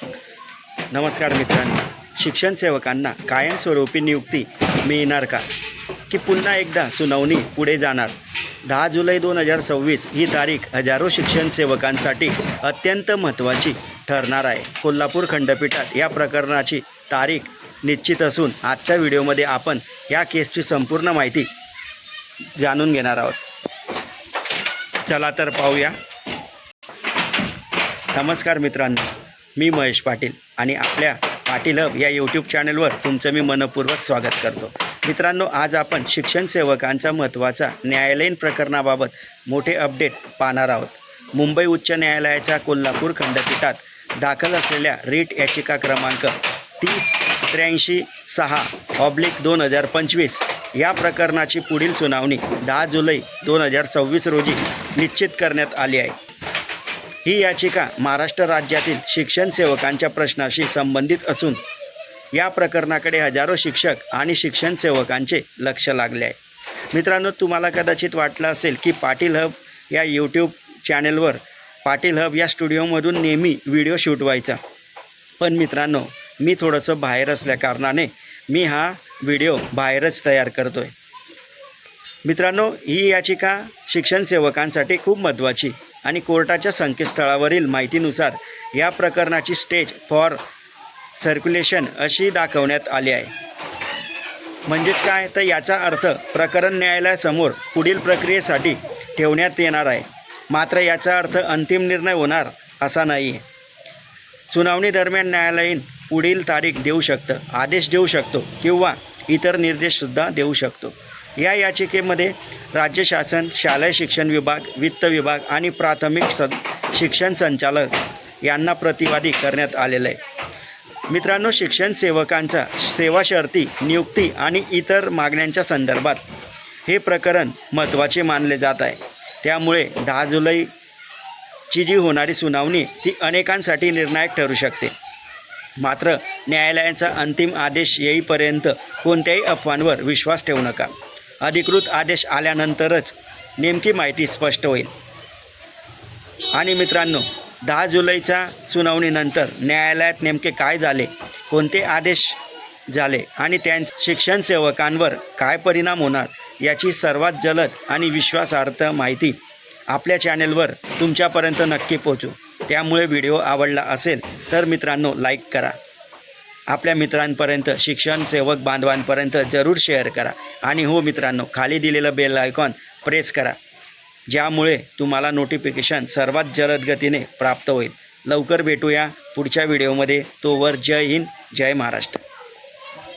नमस्कार मित्रांनो, शिक्षण सेवकांना कायमस्वरूपी नियुक्ती मिळणार का की पुन्हा एकदा सुनावणी पुढे जाणार? 10 जुलै 2026 ही तारीख हजारो शिक्षण सेवकांसाठी अत्यंत महत्त्वाची ठरणार आहे. कोल्हापूर खंडपीठात या प्रकरणाची तारीख निश्चित असून आजच्या व्हिडिओमध्ये आपण या केसची संपूर्ण माहिती जाणून घेणार आहोत. चला तर पाहूया. नमस्कार मित्रांनो, मी महेश पाटील आणि आपल्या पाटील हब या यूट्यूब चॅनलवर तुमचं मी मनपूर्वक स्वागत करतो. मित्रांनो, आज आपण शिक्षण सेवकांच्या महत्त्वाचा न्यायालयीन प्रकरणाबाबत मोठे अपडेट पाहणार आहोत. मुंबई उच्च न्यायालयाच्या कोल्हापूर खंडपीठात दाखल असलेल्या रीट याचिका क्रमांक 30-83/2025 या प्रकरणाची पुढील सुनावणी 10 जुलै 2026 रोजी निश्चित करण्यात आली आहे. ही याचिका महाराष्ट्र राज्यातील शिक्षण सेवकांच्या प्रश्नाशी संबंधित असून या प्रकरणाकडे हजारो शिक्षक आणि शिक्षण सेवकांचे लक्ष लागले आहे. मित्रांनो, तुम्हाला कदाचित वाटलं असेल की पाटील हब या यूट्यूब चॅनलवर पाटील हब या स्टुडिओमधून नेहमी व्हिडिओ शूट व्हायचा, पण मित्रांनो, मी थोडंसं बाहेर असल्याकारणाने मी हा व्हिडिओ बाहेरच तयार करतो आहे. मित्रांनो, ही याचिका शिक्षण सेवकांसाठी खूप महत्त्वाची आणि कोर्टाच्या संकेतस्थळावरील माहितीनुसार या प्रकरणाची स्टेज फॉर सर्क्युलेशन अशी दाखवण्यात आली आहे. म्हणजेच काय तर याचा अर्थ प्रकरण न्यायालयासमोर पुढील प्रक्रियेसाठी ठेवण्यात येणार आहे. मात्र याचा अर्थ अंतिम निर्णय होणार असा नाही आहे. सुनावणी दरम्यान न्यायालयीन पुढील तारीख देऊ शकतं, आदेश देऊ शकतो किंवा इतर निर्देशसुद्धा देऊ शकतो. या याचिकेमध्ये राज्य शासन, शालेय शिक्षण विभाग, वित्त विभाग आणि प्राथमिक शिक्षण संचालक यांना प्रतिवादी करण्यात आलेलं आहे. मित्रांनो, शिक्षण सेवकांच्या सेवा शर्ती, नियुक्ती आणि इतर मागण्यांच्या संदर्भात हे प्रकरण महत्त्वाचे मानले जात आहे. त्यामुळे 10 जुलैची जी होणारी सुनावणी ती अनेकांसाठी निर्णायक ठरू शकते. मात्र न्यायालयाचा अंतिम आदेश येईपर्यंत कोणत्याही अफवांवर विश्वास ठेवू नका. अधिकृत आदेश आल्यानंतरच नेमकी माहिती स्पष्ट होईल. आणि मित्रांनो, 10 जुलैच्या सुनावणीनंतर न्यायालयात नेमके काय झाले, कोणते आदेश झाले आणि शिक्षण सेवकांवर काय परिणाम होणार याची सर्वात जलद आणि विश्वासार्ह माहिती आपल्या चॅनेलवर तुमच्यापर्यंत नक्की पोहोचू. त्यामुळे व्हिडिओ आवडला असेल तर मित्रांनो लाईक करा, आपल्या मित्रांपर्यंत, शिक्षण सेवक बांधवांपर्यंत जरूर शेअर करा आणि हो मित्रांनो, खाली दिलेलं बेल आयकॉन प्रेस करा, ज्यामुळे तुम्हाला नोटिफिकेशन सर्वात जलद गतीने प्राप्त होईल. लवकर भेटूया पुढच्या व्हिडिओमध्ये. तोवर जय हिंद, जय महाराष्ट्र.